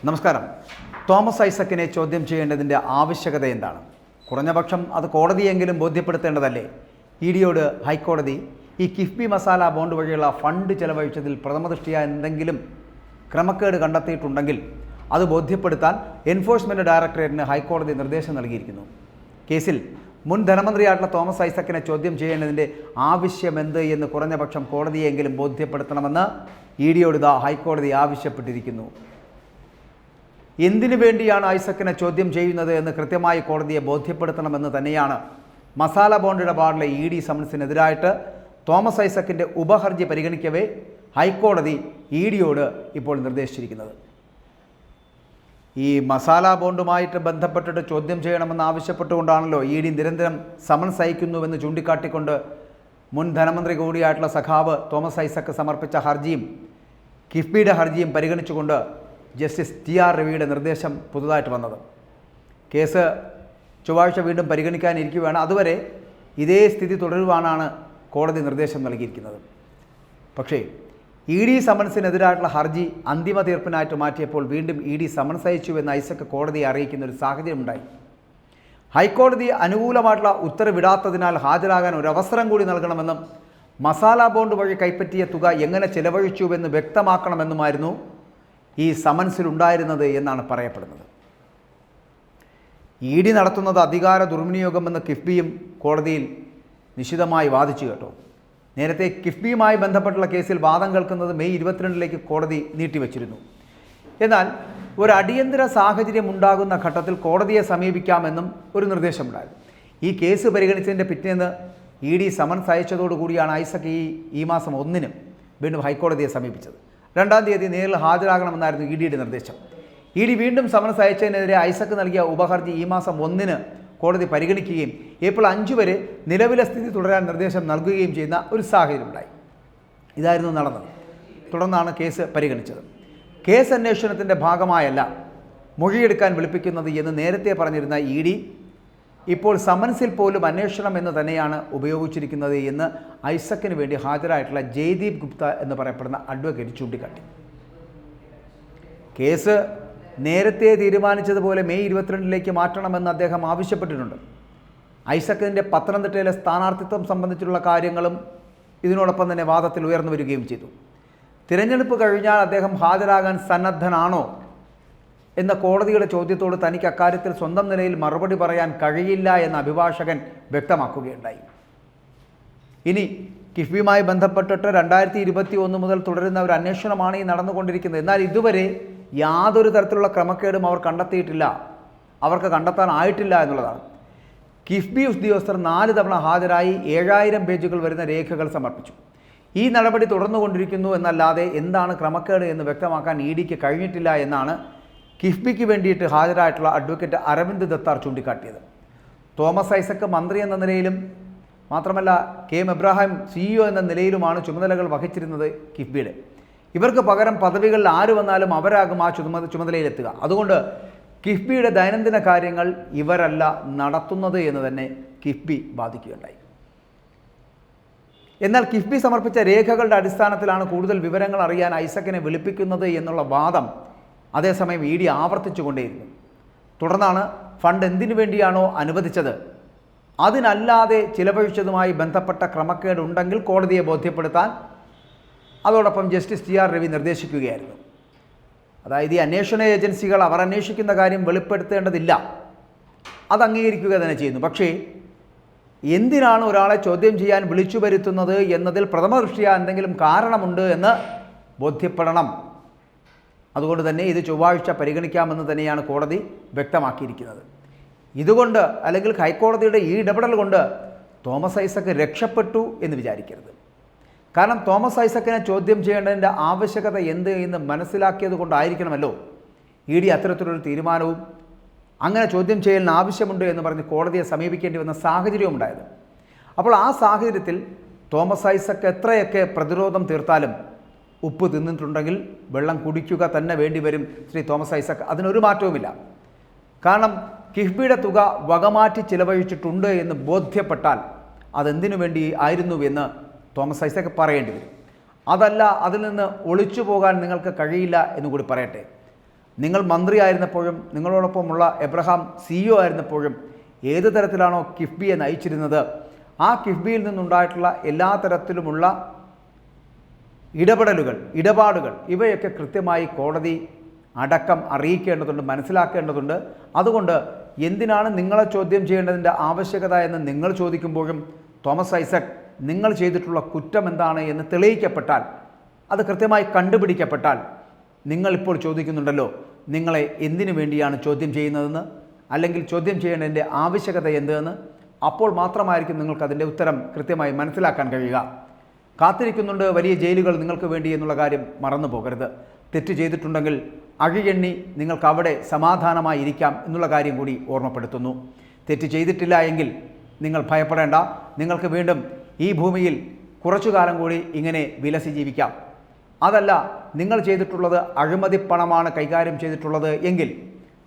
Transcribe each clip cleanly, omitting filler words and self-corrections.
നമസ്കാരം. തോമസ് ഐസക്കിനെ ചോദ്യം ചെയ്യേണ്ടതിൻ്റെ ആവശ്യകത എന്താണ്? കുറഞ്ഞപക്ഷം അത് കോടതിയെങ്കിലും ബോധ്യപ്പെടുത്തേണ്ടതല്ലേ? ഇ ഡിയോട് ഹൈക്കോടതി ഈ കിഫ്ബി മസാല ബോണ്ട് വഴിയുള്ള ഫണ്ട് ചെലവഴിച്ചതിൽ പ്രഥമദൃഷ്ടിയ എന്തെങ്കിലും ക്രമക്കേട് കണ്ടെത്തിയിട്ടുണ്ടെങ്കിൽ അത് ബോധ്യപ്പെടുത്താൻ എൻഫോഴ്സ്മെൻറ്റ് ഡയറക്ടറേറ്റിന് ഹൈക്കോടതി നിർദ്ദേശം നൽകിയിരിക്കുന്നു. കേസിൽ മുൻ ധനമന്ത്രിയായിട്ടുള്ള തോമസ് ഐസക്കിനെ ചോദ്യം ചെയ്യേണ്ടതിൻ്റെ ആവശ്യമെന്ത് എന്ന് കുറഞ്ഞപക്ഷം കോടതിയെങ്കിലും ബോധ്യപ്പെടുത്തണമെന്ന് ഇ ഡിയോട് ഹൈക്കോടതി ആവശ്യപ്പെട്ടിരിക്കുന്നു. എന്തിനു വേണ്ടിയാണ് ഐസക്കിനെ ചോദ്യം ചെയ്യുന്നത് എന്ന് കൃത്യമായി കോടതിയെ ബോധ്യപ്പെടുത്തണമെന്ന് തന്നെയാണ് മസാല ബോണ്ട് ഇടപാടിലെ ഇ ഡി സമൻസിനെതിരായിട്ട് തോമസ് ഐസക്കിൻ്റെ ഉപഹർജി പരിഗണിക്കവേ ഹൈക്കോടതി ഇ ഡിയോട് ഇപ്പോൾ നിർദ്ദേശിച്ചിരിക്കുന്നത്. ഈ മസാല ബോണ്ടുമായിട്ട് ബന്ധപ്പെട്ടിട്ട് ചോദ്യം ചെയ്യണമെന്ന് ആവശ്യപ്പെട്ടുകൊണ്ടാണല്ലോ ഇ ഡി നിരന്തരം സമൻസ് അയക്കുന്നുവെന്ന് ചൂണ്ടിക്കാട്ടിക്കൊണ്ട് മുൻ ധനമന്ത്രി കൂടിയായിട്ടുള്ള സഖാവ് തോമസ് ഐസക്ക് സമർപ്പിച്ച ഹർജിയും കിഫ്ബിയുടെ ഹർജിയും പരിഗണിച്ചുകൊണ്ട് ജസ്റ്റിസ് TR രവിയുടെ നിർദ്ദേശം പുതുതായിട്ട് വന്നത്. കേസ് ചൊവ്വാഴ്ച വീണ്ടും പരിഗണിക്കാനിരിക്കുകയാണ്. അതുവരെ ഇതേ സ്ഥിതി തുടരുവാനാണ് കോടതി നിർദ്ദേശം നൽകിയിരിക്കുന്നത്. പക്ഷേ ഇ ഡി സമൻസിനെതിരായിട്ടുള്ള ഹർജി അന്തിമ തീർപ്പിനായിട്ട് മാറ്റിയപ്പോൾ വീണ്ടും ഇ ഡി സമൻസ് അയച്ചുവെന്ന് ഐസക്ക് കോടതിയെ അറിയിക്കുന്ന ഒരു സാഹചര്യമുണ്ടായി. ഹൈക്കോടതി അനുകൂലമായിട്ടുള്ള ഉത്തരവിടാത്തതിനാൽ ഹാജരാകാൻ ഒരു അവസരം കൂടി നൽകണമെന്നും മസാല ബോണ്ട് വഴി കൈപ്പറ്റിയ തുക എങ്ങനെ ചെലവഴിച്ചുവെന്ന് വ്യക്തമാക്കണമെന്നുമായിരുന്നു ഈ സമൻസിലുണ്ടായിരുന്നത് എന്നാണ് പറയപ്പെടുന്നത്. ഇ ഡി നടത്തുന്നത് അധികാര ദുർവിനിയോഗമെന്ന് കിഫ്ബിയും കോടതിയിൽ നിശിതമായി വാദിച്ചു കേട്ടോ. നേരത്തെ കിഫ്ബിയുമായി ബന്ധപ്പെട്ടുള്ള കേസിൽ വാദം കേൾക്കുന്നത് മെയ് 22 കോടതി നീട്ടിവച്ചിരുന്നു. എന്നാൽ ഒരു അടിയന്തര സാഹചര്യം ഉണ്ടാകുന്ന ഘട്ടത്തിൽ കോടതിയെ സമീപിക്കാമെന്നും ഒരു നിർദ്ദേശമുണ്ടായിരുന്നു. ഈ കേസ് പരിഗണിച്ചതിൻ്റെ പിറ്റേന്ന് ഇ ഡി സമൻസ് അയച്ചതോടുകൂടിയാണ് ഐസക്ക് ഈ മാസം 1 വീണ്ടും ഹൈക്കോടതിയെ സമീപിച്ചത്. 2-ാം തീയതി നേരിൽ ഹാജരാകണമെന്നായിരുന്നു ഇ ഡിയുടെ നിർദ്ദേശം. ഇ ഡി വീണ്ടും സമൻസ് അയച്ചതിനെതിരെ ഐസക്ക് നൽകിയ ഉപഹർജി ഈ മാസം 1 കോടതി പരിഗണിക്കുകയും ഏപ്രിൽ 5 വരെ നിലവിലെ സ്ഥിതി തുടരാൻ നിർദ്ദേശം നൽകുകയും ചെയ്യുന്ന ഒരു സാഹചര്യമുണ്ടായി. ഇതായിരുന്നു നടന്നത്. തുടർന്നാണ് കേസ് പരിഗണിച്ചത്. കേസ് അന്വേഷണത്തിൻ്റെ ഭാഗമായല്ല മൊഴിയെടുക്കാൻ വിളിപ്പിക്കുന്നത് എന്ന് നേരത്തെ പറഞ്ഞിരുന്ന ഇ ഡി ഇപ്പോൾ സമൻസിൽ പോലും അന്വേഷണം എന്ന് തന്നെയാണ് ഉപയോഗിച്ചിരിക്കുന്നത് എന്ന് ഐസക്കിന് വേണ്ടി ഹാജരായിട്ടുള്ള ജയ്ദീപ് ഗുപ്ത എന്ന് പറയപ്പെടുന്ന അഡ്വക്കേറ്റ് ചൂണ്ടിക്കാട്ടി. കേസ് നേരത്തെ തീരുമാനിച്ചതുപോലെ മെയ് 22 മാറ്റണമെന്ന് അദ്ദേഹം ആവശ്യപ്പെട്ടിട്ടുണ്ട്. ഐസക്കിൻ്റെ പത്തനംതിട്ടയിലെ സ്ഥാനാർത്ഥിത്വം സംബന്ധിച്ചുള്ള കാര്യങ്ങളും ഇതിനോടൊപ്പം തന്നെ വാദത്തിൽ ഉയർന്നു വരികയും ചെയ്തു. തിരഞ്ഞെടുപ്പ് കഴിഞ്ഞാൽ അദ്ദേഹം ഹാജരാകാൻ സന്നദ്ധനാണോ എന്ന കോടതിയുടെ ചോദ്യത്തോട് തനിക്ക് അക്കാര്യത്തിൽ സ്വന്തം നിലയിൽ മറുപടി പറയാൻ കഴിയില്ല എന്ന അഭിഭാഷകൻ വ്യക്തമാക്കുകയുണ്ടായി. ഇനി കിഫ്ബിയുമായി ബന്ധപ്പെട്ടിട്ട് 2021 മുതൽ തുടരുന്ന ഒരു അന്വേഷണമാണ് ഈ നടന്നുകൊണ്ടിരിക്കുന്നത്. എന്നാൽ ഇതുവരെ യാതൊരു തരത്തിലുള്ള ക്രമക്കേടും അവർ കണ്ടെത്തിയിട്ടില്ല, അവർക്ക് കണ്ടെത്താനായിട്ടില്ല എന്നുള്ളതാണ്. കിഫ്ബി ഉദ്യോഗസ്ഥർ 4 തവണ ഹാജരായി 7000 പേജുകൾ വരുന്ന രേഖകൾ സമർപ്പിച്ചു. ഈ നടപടി തുടർന്നുകൊണ്ടിരിക്കുന്നു എന്നല്ലാതെ എന്താണ് ക്രമക്കേട് എന്ന് വ്യക്തമാക്കാൻ ഇ ഡിക്ക് കഴിഞ്ഞിട്ടില്ല എന്നാണ് കിഫ്ബിക്ക് വേണ്ടിയിട്ട് ഹാജരായിട്ടുള്ള അഡ്വക്കേറ്റ് അരവിന്ദ് ദത്താർ ചൂണ്ടിക്കാട്ടിയത്. തോമസ് ഐസക്ക് മന്ത്രി എന്ന നിലയിലും മാത്രമല്ല KM എബ്രഹാം CEO എന്ന നിലയിലുമാണ് ചുമതലകൾ വഹിച്ചിരുന്നത് കിഫ്ബിയുടെ. ഇവർക്ക് പകരം പദവികളിൽ ആര് വന്നാലും അവരാകും ആ ചുമതലയിലെത്തുക. അതുകൊണ്ട് കിഫ്ബിയുടെ ദൈനംദിന കാര്യങ്ങൾ ഇവരല്ല നടത്തുന്നത് എന്ന് തന്നെ കിഫ്ബി വാദിക്കുകയുണ്ടായി. എന്നാൽ കിഫ്ബി സമർപ്പിച്ച രേഖകളുടെ അടിസ്ഥാനത്തിലാണ് കൂടുതൽ വിവരങ്ങൾ അറിയാൻ ഐസക്കിനെ വിളിപ്പിക്കുന്നത് എന്നുള്ള വാദം അതേസമയം ഇ ഡി ആവർത്തിച്ചുകൊണ്ടേയിരുന്നു. തുടർന്നാണ് ഫണ്ട് എന്തിനു വേണ്ടിയാണോ അനുവദിച്ചത് അതിനല്ലാതെ ചിലവഴിച്ചതുമായി ബന്ധപ്പെട്ട ക്രമക്കേടുണ്ടെങ്കിൽ കോടതിയെ ബോധ്യപ്പെടുത്താൻ അതോടൊപ്പം ജസ്റ്റിസ് TR രവി നിർദ്ദേശിക്കുകയായിരുന്നു. അതായത് ഈ അന്വേഷണ ഏജൻസികൾ അവർ അന്വേഷിക്കുന്ന കാര്യം വെളിപ്പെടുത്തേണ്ടതില്ല, അത് അംഗീകരിക്കുക തന്നെ ചെയ്യുന്നു. പക്ഷേ എന്തിനാണ് ഒരാളെ ചോദ്യം ചെയ്യാൻ വിളിച്ചു വരുത്തുന്നത് എന്നതിൽ പ്രഥമദൃഷ്ട്യാ എന്തെങ്കിലും കാരണമുണ്ട് എന്ന് ബോധ്യപ്പെടണം. അതുകൊണ്ട് തന്നെ ഇത് ചൊവ്വാഴ്ച പരിഗണിക്കാമെന്ന് തന്നെയാണ് കോടതി വ്യക്തമാക്കിയിരിക്കുന്നത്. ഇതുകൊണ്ട് അല്ലെങ്കിൽ ഹൈക്കോടതിയുടെ ഈ ഇടപെടൽ കൊണ്ട് തോമസ് ഐസക്ക് രക്ഷപ്പെട്ടു എന്ന് വിചാരിക്കരുത്. കാരണം തോമസ് ഐസക്കിനെ ചോദ്യം ചെയ്യേണ്ടതിൻ്റെ ആവശ്യകത എന്ത് എന്ന് മനസ്സിലാക്കിയത് കൊണ്ടായിരിക്കണമല്ലോ ഇ ഡി അത്തരത്തിലൊരു തീരുമാനവും അങ്ങനെ ചോദ്യം ചെയ്യലിന് ആവശ്യമുണ്ട് എന്ന് പറഞ്ഞ് കോടതിയെ സമീപിക്കേണ്ടി വന്ന സാഹചര്യവും ഉണ്ടായത്. അപ്പോൾ ആ സാഹചര്യത്തിൽ തോമസ് ഐസക്ക് എത്രയൊക്കെ പ്രതിരോധം തീർത്താലും ഉപ്പ് തിന്നിട്ടുണ്ടെങ്കിൽ വെള്ളം കുടിക്കുക തന്നെ വേണ്ടിവരും ശ്രീ തോമസ് ഐസക്ക്. അതിനൊരു മാറ്റവുമില്ല. കാരണം കിഫ്ബിയുടെ തുക വകമാറ്റി ചിലവഴിച്ചിട്ടുണ്ട് എന്ന് ബോധ്യപ്പെട്ടാൽ അതെന്തിനു വേണ്ടി ആയിരുന്നു എന്ന് തോമസ് ഐസക്ക് പറയേണ്ടി വരും. അതല്ല, അതിൽ നിന്ന് ഒളിച്ചു പോകാൻ നിങ്ങൾക്ക് കഴിയില്ല എന്നുകൂടി പറയട്ടെ. നിങ്ങൾ മന്ത്രിയായിരുന്നപ്പോഴും നിങ്ങളോടൊപ്പമുള്ള എബ്രഹാം CEO ആയിരുന്നപ്പോഴും ഏത് തരത്തിലാണോ കിഫ്ബിയെ നയിച്ചിരുന്നത്, ആ കിഫ്ബിയിൽ നിന്നുണ്ടായിട്ടുള്ള എല്ലാ തരത്തിലുമുള്ള ഇടപാടുകൾ ഇവയൊക്കെ കൃത്യമായി കോടതി അടക്കം അറിയിക്കേണ്ടതുണ്ട്, മനസ്സിലാക്കേണ്ടതുണ്ട്. അതുകൊണ്ട് എന്തിനാണ് നിങ്ങളെ ചോദ്യം ചെയ്യേണ്ടതിൻ്റെ ആവശ്യകത എന്ന് നിങ്ങൾ ചോദിക്കുമ്പോഴും തോമസ് ഐസക് നിങ്ങൾ ചെയ്തിട്ടുള്ള കുറ്റം എന്താണ് എന്ന് തെളിയിക്കപ്പെട്ടാൽ, അത് കൃത്യമായി കണ്ടുപിടിക്കപ്പെട്ടാൽ, നിങ്ങളിപ്പോൾ ചോദിക്കുന്നുണ്ടല്ലോ നിങ്ങളെ എന്തിനു വേണ്ടിയാണ് ചോദ്യം ചെയ്യുന്നതെന്ന്, അല്ലെങ്കിൽ ചോദ്യം ചെയ്യേണ്ടതിൻ്റെ ആവശ്യകത എന്തെന്ന്, അപ്പോൾ മാത്രമായിരിക്കും നിങ്ങൾക്ക് അതിൻ്റെ ഉത്തരം കൃത്യമായി മനസ്സിലാക്കാൻ കഴിയുക. കാത്തിരിക്കുന്നുണ്ട് വലിയ ജയിലുകൾ നിങ്ങൾക്ക് വേണ്ടി എന്നുള്ള കാര്യം മറന്നു പോകരുത്. തെറ്റ് ചെയ്തിട്ടുണ്ടെങ്കിൽ അഴിയെണ്ണി നിങ്ങൾക്ക് അവിടെ സമാധാനമായി ഇരിക്കാം എന്നുള്ള കാര്യം കൂടി ഓർമ്മപ്പെടുത്തുന്നു. തെറ്റ് ചെയ്തിട്ടില്ല എങ്കിൽ നിങ്ങൾ ഭയപ്പെടേണ്ട. നിങ്ങൾക്ക് വീണ്ടും ഈ ഭൂമിയിൽ കുറച്ചു കാലം കൂടി ഇങ്ങനെ വിലസി ജീവിക്കാം. അതല്ല, നിങ്ങൾ ചെയ്തിട്ടുള്ളത് അഴിമതി പണമാണ് കൈകാര്യം ചെയ്തിട്ടുള്ളത് എങ്കിൽ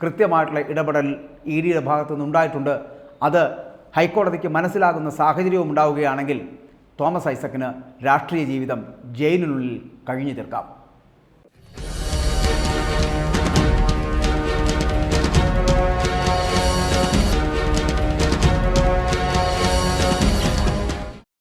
കൃത്യമായിട്ടുള്ള ഇടപെടൽ EDയുടെ ഭാഗത്തു നിന്നുണ്ടായിട്ടുണ്ട്. അത് ഹൈക്കോടതിക്ക് മനസ്സിലാകുന്ന സാഹചര്യവും ഉണ്ടാവുകയാണെങ്കിൽ തോമസ് ഐസക്കിന് രാഷ്ട്രീയ ജീവിതം ജയിലിനുള്ളിൽ കഴിഞ്ഞു തീർക്കാം.